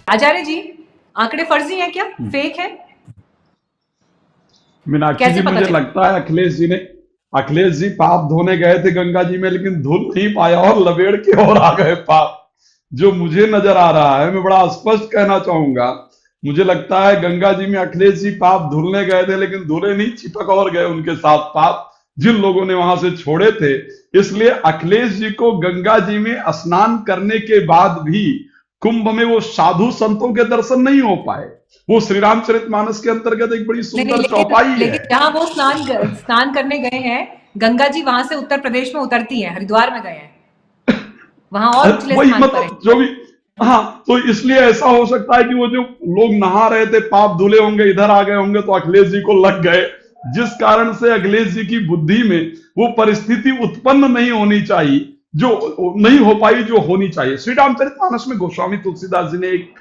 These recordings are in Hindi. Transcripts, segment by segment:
आचार्य जी, आंकड़े फर्जी हैं क्या, फेक है? मीनाक्षी कैसे जी, पता मुझे चला? लगता है अखिलेश जी पाप धोने गए थे गंगा जी में, लेकिन धुल नहीं पाया और लपेट के और आ गए पाप। जो मुझे नजर आ रहा है, मैं बड़ा स्पष्ट कहना चाहूंगा, मुझे लगता है गंगा जी में अखिलेश जी पाप धुलने गए थे, लेकिन धुले नहीं, चिपक और गए उनके साथ पाप जिन लोगों ने वहां से छोड़े थे। इसलिए अखिलेश जी को गंगा जी में स्नान करने के बाद भी कुंभ में वो साधु संतों के दर्शन नहीं हो पाए। वो श्री रामचरितमानस के अंतर्गत एक बड़ी नहीं नहीं, सुंदर लेकिन चौपाई है। लेकिन जहां वो स्नान करने गए हैं, गंगा जी वहां से उत्तर प्रदेश में उतरती है, हरिद्वार में गए हैं, वहां और उछले वही स्थान पर है। मतलब जो भी, हाँ, तो इसलिए ऐसा हो सकता है कि वो जो लोग नहा रहे थे पाप धुले होंगे, इधर आ गए होंगे, तो अखिलेश जी को लग गए, जिस कारण से अखिलेश जी की बुद्धि में वो परिस्थिति उत्पन्न नहीं होनी चाहिए, जो नहीं हो पाई, जो होनी चाहिए। श्री रामचरितमानस में गोस्वामी तुलसीदास जी ने एक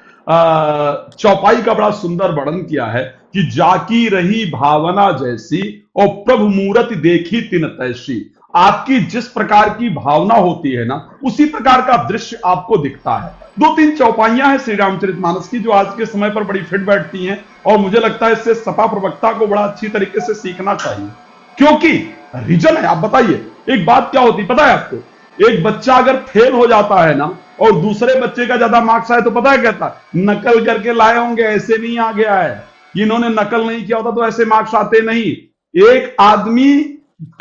चौपाई का बड़ा सुंदर वर्णन किया है कि जाकी रही भावना जैसी और प्रभु मूरति देखी तिन तैसी। आपकी जिस प्रकार की भावना होती है ना, उसी प्रकार का दृश्य आपको दिखता है। दो तीन चौपाइयां हैं श्री रामचरितमानस की जो आज के समय पर बड़ी फिट बैठती हैं, और मुझे लगता है इससे सपा प्रवक्ता को बड़ा अच्छी तरीके से सीखना चाहिए। क्योंकि रीजन है, आप बताइए, एक बात क्या होती पता है आपको? एक बच्चा अगर फेल हो जाता है ना, और दूसरे बच्चे का ज्यादा मार्क्स आए, तो पता है कहता है नकल करके लाए होंगे, ऐसे नहीं आ गया है, इन्होंने नकल नहीं किया होता तो ऐसे मार्क्स आते नहीं। एक आदमी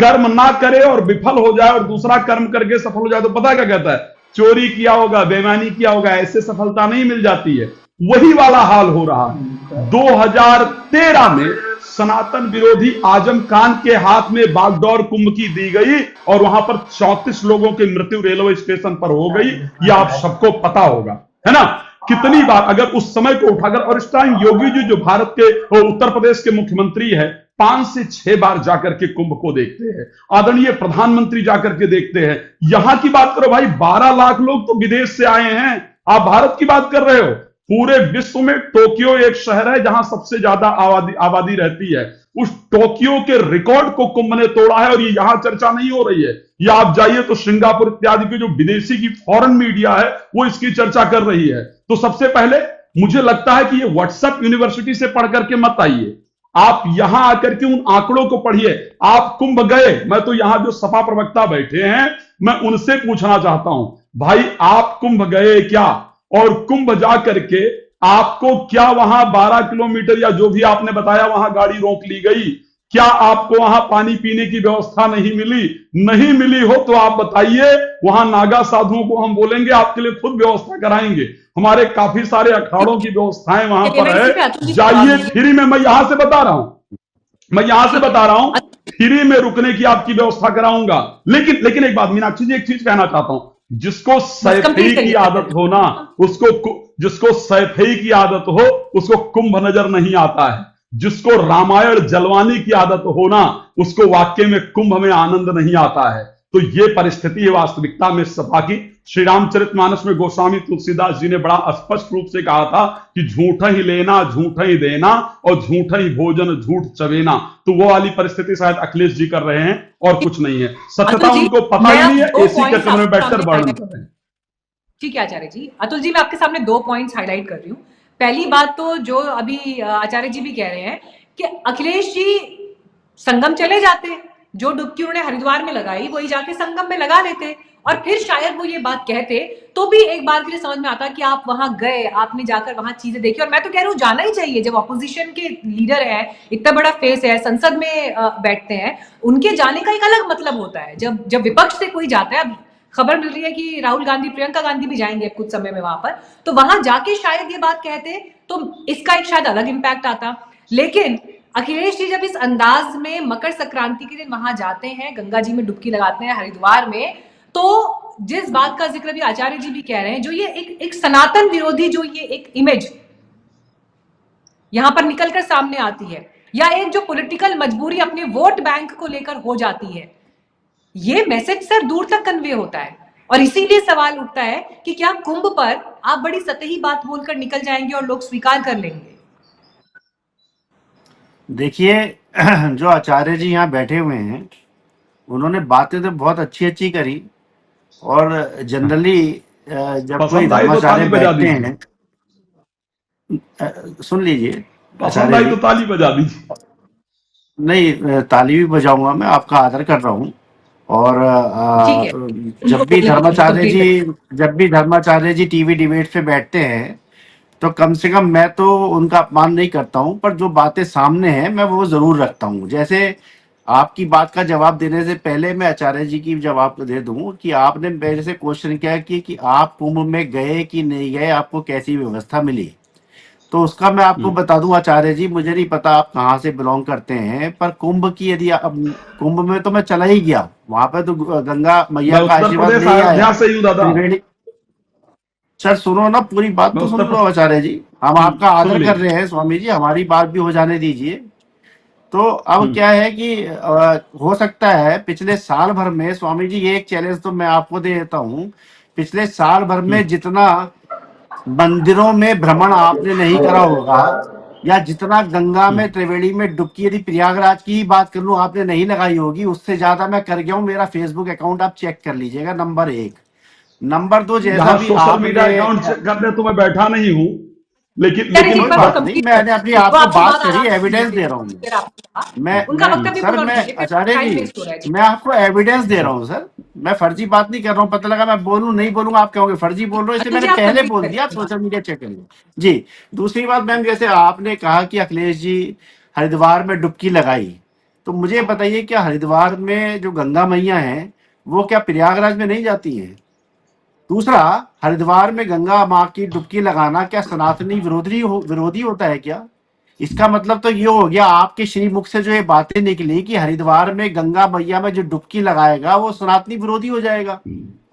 कर्म ना करे और विफल हो जाए, और दूसरा कर्म करके सफल हो जाए, तो पता क्या कहता है? चोरी किया होगा, बेईमानी किया होगा, ऐसे सफलता नहीं मिल जाती है। वही वाला हाल हो रहा है। 2013 में सनातन विरोधी आजम खान के हाथ में बागडोर कुंभ की दी गई, और वहां पर 34 लोगों की मृत्यु रेलवे स्टेशन पर हो गई। ये आप सबको पता होगा, है ना? कितनी बार अगर उस समय को उठाकर, और इस टाइम योगी जी जो भारत के उत्तर प्रदेश के मुख्यमंत्री है, 5 से 6 बार जाकर के कुंभ को देखते हैं। आदरणीय प्रधानमंत्री जाकर के देखते हैं। यहां की बात करो भाई, 12 लाख लोग तो विदेश से आए हैं, आप भारत की बात कर रहे हो। पूरे विश्व में टोक्यो एक शहर है जहां सबसे ज्यादा आबादी रहती है। उस टोक्यो के रिकॉर्ड को कुंभ ने तोड़ा है, और ये यहां चर्चा नहीं हो रही है। ये आप जाइए तो सिंगापुर इत्यादि के जो विदेशी की फॉरेन मीडिया है, वो इसकी चर्चा कर रही है। तो सबसे पहले मुझे लगता है कि ये व्हाट्सएप यूनिवर्सिटी से पढ़ करके मत आइए, आप यहां आकर के उन आंकड़ों को पढ़िए। आप कुंभ गए, मैं तो यहां जो सपा प्रवक्ता बैठे हैं, मैं उनसे पूछना चाहता हूं, भाई आप कुंभ गए क्या? और कुंभ जा करके आपको क्या वहां 12 किलोमीटर या जो भी आपने बताया वहां गाड़ी रोक ली गई? क्या आपको वहां पानी पीने की व्यवस्था नहीं मिली? नहीं मिली हो तो आप बताइए, वहां नागा साधुओं को हम बोलेंगे आपके लिए खुद व्यवस्था कराएंगे। हमारे काफी सारे अखाड़ों की व्यवस्थाएं वहां चलिए, पर मैं है, इसी पे अतुल जी से जवाब जाइए लूंगी। फ्री में। मैं यहां से बता रहा हूं, मैं यहां से ठीक है। बता रहा हूं, फ्री में रुकने की आपकी व्यवस्था कराऊंगा। लेकिन लेकिन एक बात मीनाक्षी जी, एक चीज कहना चाहता हूं, जिसको बस सैफई कंप्लीट की करिए। आदत हो ना, जिसको सैफई की आदत हो, उसको कुंभ नजर नहीं आता है। जिसको रामायण जलवाने की आदत हो ना, उसको वाक्य में कुंभ में आनंद नहीं आता है। तो ये परिस्थिति है वास्तविकता में सपा की। श्री रामचरितमानस में गोस्वामी तुलसीदास जी ने बड़ा स्पष्ट रूप से कहा था कि झूठा ही लेना, झूठा ही देना, और झूठा ही भोजन झूठ चवेना। तो वो वाली परिस्थिति शायद अखिलेश जी कर रहे हैं, और कुछ नहीं है। अतुल सत्यता जी, उनको पता मैं ही अब नहीं है, दो एसी के पॉइंट्स कमरे में आपके बैठकर सामने वर्णन हाईलाइट, कर रहे हैं। ठीक है आचार्य जी, अतुल जी मैं आपके सामने 2 पॉइंट्स हाईलाइट कर रही हूँ। पहली बात तो जो अभी आचार्य जी भी कह रहे हैं कि अखिलेश जी संगम चले जाते, जो डुबकी उन्होंने हरिद्वार में लगाई वही जाके संगम में लगा लेते, और फिर शायद वो ये बात कहते, तो भी एक बार के लिए समझ में आता कि आप वहां गए, आपने जाकर वहां चीजें देखी। और मैं तो कह रहा हूँ जाना ही चाहिए, जब ऑपोजिशन के लीडर है, इतना बड़ा फेस है, संसद में बैठते हैं, उनके जाने का एक अलग मतलब होता है। जब जब विपक्ष से कोई जाता है, खबर मिल रही है कि राहुल गांधी, प्रियंका गांधी भी जाएंगे कुछ समय में वहां पर, तो वहां जाके शायद ये बात कहते तो इसका एक शायद अलग इंपैक्ट आता। लेकिन अखिलेश जी जब इस अंदाज में मकर संक्रांति के दिन वहां जाते हैं, गंगा जी में डुबकी लगाते हैं हरिद्वार में, तो जिस बात का जिक्र भी आचार्य जी भी कह रहे हैं, जो ये एक सनातन विरोधी जो ये एक इमेज यहां पर निकलकर सामने आती है, या एक जो पॉलिटिकल मजबूरी अपने वोट बैंक को लेकर हो जाती है, ये मैसेज सर दूर तक कन्वे होता है। और इसीलिए सवाल उठता है कि क्या कुंभ पर आप बड़ी सतही बात बोलकर निकल जाएंगे और लोग स्वीकार कर लेंगे? देखिए, जो आचार्य जी यहाँ बैठे हुए हैं, उन्होंने बातें तो बहुत अच्छी अच्छी करी। और जनरली जब कोई पसंद आई तो धर्माचार्य ताली बजा बैठते दीजिए। हैं, सुन लीजिए पसंद आचार्य आई जी। तो ताली बजा दीजिए। नहीं, ताली भी बजाऊंगा, मैं आपका आदर कर रहा हूँ। और ठीक है, उनको जब भी बोलने दो, वो धर्माचार्य कंप्लीट जी करें। जब भी धर्माचार्य जी टीवी डिबेट पे बैठते हैं, तो कम से कम मैं तो उनका अपमान नहीं करता हूँ, पर जो बातें सामने हैं मैं वो जरूर रखता हूँ। जैसे आपकी बात का जवाब देने से पहले मैं आचार्य जी की जवाब दे दूं कि आपने मेरे से क्वेश्चन किया कि आप कुंभ में गए कि नहीं गए, आपको कैसी व्यवस्था मिली। तो उसका मैं आपको हम्म, बता दूं आचार्य जी, मुझे नहीं पता आप कहाँ से बिलोंग करते हैं, पर कुंभ की यदि कुंभ में तो मैं चला ही गया, वहां पे तो गंगा मैं मैया का उत्तर आशीर्वाद प्रदेश ले ही आया। अयोध्या से ही हूँ दादा। त्रिवेणी, सर सुनो ना, पूरी बात मैं तो सुन उत्तर लो आचार्य जी। हम हम्म, आपका सुन आदर कर रहे लीजिए। हैं स्वामी जी, हमारी बात भी हो जाने दीजिए। तो अब हम्म, क्या है कि हो सकता है पिछले साल भर में, स्वामी जी ये एक चैलेंज तो मैं आपको दे देता हूँ, पिछले साल भर हम्म, में जितना मंदिरों में भ्रमण आपने नहीं करा होगा, या जितना गंगा हम्म। में त्रिवेणी में डुबकी, यदि प्रयागराज की ही बात कर लूं, आपने नहीं लगाई होगी, उससे ज्यादा मैं कर गया हूं। मेरा फेसबुक अकाउंट आप चेक कर लीजिएगा, नंबर एक। नंबर दो, जैसा यहाँ भी सोशल मीडिया आपने अकाउंट चेक करने तो मैं बैठा नहीं हूँ, लेकिन आचार्य जी कोई एक लेकिन बार वो बात बस नहीं, कंप्लीट मैंने करें, अपनी वो आपको आपकी बात बात करी, आराम से सुन एविडेंस लेते दे हैं, रहा हूँ जितनी देर आपने कहा। उनका मैं वक्तव्य सर पूर्ण होने मैं दीजिए, फिर आचार्य टाइम जी, वेस्ट हो रहा है जी। मैं आपको एविडेंस दे रहा हूँ सर। मैं फर्जी बात नहीं कर रहा हूँ, पता लगा मैं बोलूं नहीं बोलूंगा, आप कहोगे फर्जी बोल रहे हो, इसलिए अतुल मैंने जी आप पहले कंप्लीट बोल करें दिया। आप अपनी बात। सोशल मीडिया चेक करिए जी। दूसरी बात मैम, जैसे आपने कहा कि अखिलेश जी हरिद्वार में डुबकी लगाई, तो मुझे बताइए, क्या हरिद्वार में जो गंगा मैया हैं वो क्या प्रयागराज में नहीं जाती हैं? दूसरा, हरिद्वार में गंगा माँ की डुबकी लगाना क्या सनातनी विरोधी होता है क्या? इसका मतलब तो ये हो गया आपके श्रीमुख से जो ये बातें निकली कि हरिद्वार में गंगा मैया में जो डुबकी लगाएगा वो सनातनी विरोधी हो जाएगा।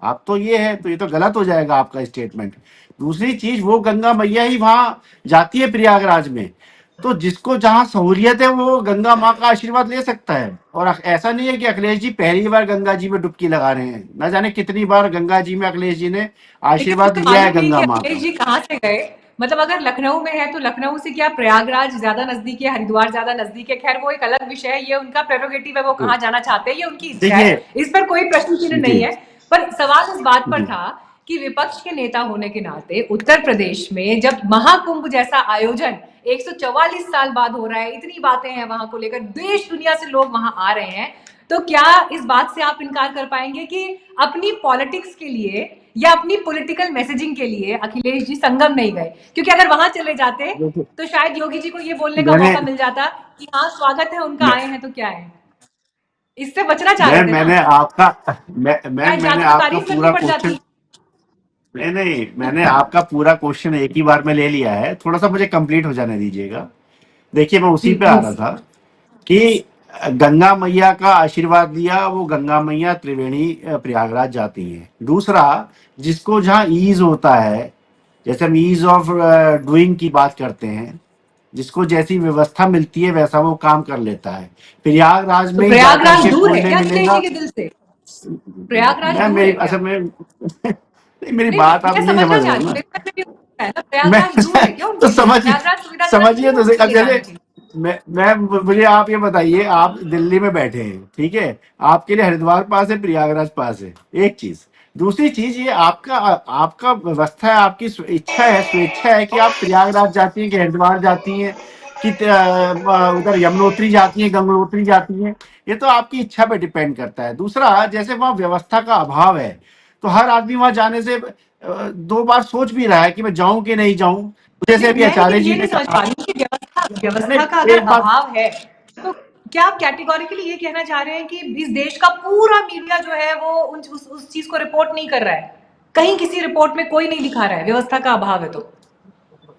आप तो ये है, तो ये तो गलत हो जाएगा आपका स्टेटमेंट। दूसरी चीज, वो गंगा मैया ही वहां जाती है प्रयागराज में, तो जिसको जहां सहूलियत है वो गंगा माँ का आशीर्वाद ले सकता है। और ऐसा नहीं है कि अखिलेश जी पहली बार गंगा जी में डुबकी लगा रहे हैं, न जाने कितनी बार गंगा जी में अखिलेश जी ने लेकिन आशीर्वाद मुझे लिया है मालूम नहीं गंगा कि माँ अखिलेश का। जी कहाँ से गए। मतलब अगर लखनऊ में है तो लखनऊ से क्या प्रयागराज ज्यादा नजदीक है, हरिद्वार ज्यादा नजदीक है? खैर वो एक अलग विषय है, ये उनका प्रेरोगेटिव है, वो कहाँ जाना चाहते हैं ये उनकी इच्छा देखिए है, इस पर कोई प्रश्न चिन्ह जी नहीं है। पर सवाल इस बात पर जी था कि विपक्ष के नेता होने के नाते उत्तर प्रदेश में जब महाकुंभ जैसा आयोजन 144 साल बाद हो रहा है, इतनी बातें हैं वहां को लेकर, देश दुनिया से लोग वहां आ रहे हैं, तो क्या इस बात से आप इनकार कर पाएंगे कि अपनी पॉलिटिक्स के लिए या अपनी पॉलिटिकल मैसेजिंग के लिए अखिलेश जी संगम नहीं गए? क्योंकि अगर वहां चले जाते देखिए, तो शायद योगी जी को ये बोलने का मैंने मौका मिल जाता कि हाँ स्वागत है उनका, मैं, आए हैं तो क्या है। इससे बचना चाह रहे थे ना, मैंने आपका शायद मैंने ज्यादा आपका तारीफ करनी पूरा पड़ क्वेश्चन, जाती। नहीं मैंने आपका पूरा क्वेश्चन एक ही बार में ले लिया है, थोड़ा सा मुझे कंप्लीट हो जाने दीजिएगा। देखिए, मैं जी उसी पे आ रहा प्लीज। था कि गंगा मैया का आशीर्वाद लिया, वो गंगा मैया त्रिवेणी प्रयागराज जाती हैं। दूसरा, जिसको जहाँ ईज होता है, जैसे हम ईज ऑफ डूइंग की बात करते हैं, जिसको जैसी व्यवस्था मिलती है वैसा वो काम कर लेता है। प्रयागराज तो में ही जाकर प्रयागराज के दूर है पुण्य क्या अखिलेश जी मिलेगा। के दिल से? प्रयागराज मैं दूर मेरी है क्या? असल में नहीं, मेरी नहीं बात आप मैं नहीं समझना समझ रहे चाह हो रही हूँ, ना। मेरे मन में भी होता है ना, मैं प्रयागराज दूर है क्या तो उनके लिए? प्रयागराज सुविधाजनक नहीं समझिए है तो सही। उनके अब लिए जाने जैसे के लिए? मैं मुझे आप ये बताइए, आप दिल्ली में बैठे हैं, ठीक है, आपके लिए हरिद्वार पास है, प्रयागराज पास है, एक चीज। दूसरी चीज, ये आपका आपका व्यवस्था है, आपकी इच्छा है, स्वेच्छा है कि आप प्रयागराज जाती हैं कि हरिद्वार जाती हैं कि उधर यमुनोत्री जाती हैं, गंगोत्री जाती हैं। ये तो आपकी इच्छा पे डिपेंड करता है। दूसरा, जैसे वहाँ व्यवस्था का अभाव है, तो हर आदमी वहां जाने से दो बार सोच भी रहा है कि मैं जाऊं कि नहीं जाऊं। जैसे नहीं अभी मैं आचार्य जी ये नहीं ने समझ कहा, पा रही हूँ कि व्यवस्था व्यवस्था का नहीं अगर एक बात, अभाव है तो क्या आप कैटेगोरिकली ये कहना चाह रहे हैं कि इस देश का पूरा मीडिया जो है वो उस चीज को रिपोर्ट नहीं कर रहा है? कहीं किसी रिपोर्ट में कोई नहीं दिखा रहा है व्यवस्था का अभाव है तो?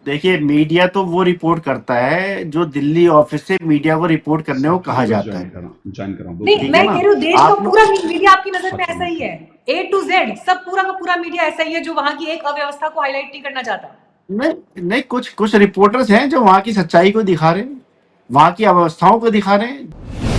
देखिए, मीडिया तो वो रिपोर्ट करता है जो दिल्ली ऑफिस से मीडिया को रिपोर्ट करने को कहा रिक्वेस्ट जाता है। ज्वाइन करा 2 सेकंड। नहीं ठीक है मैं ना? कह रही हूँ देश का आप लोग पूरा मीडिया आपकी नजर में 5 ऐसा ही मिनट। है, ए टू जेड सब पूरा का पूरा मीडिया ऐसा ही है जो वहां की एक अव्यवस्था को हाईलाइट नहीं करना चाहता। नहीं नहीं, कुछ कुछ रिपोर्टर्स हैं जो वहां की सच्चाई को दिखा रहे हैं, वहां की अवस्थाओं को दिखा रहे हैं।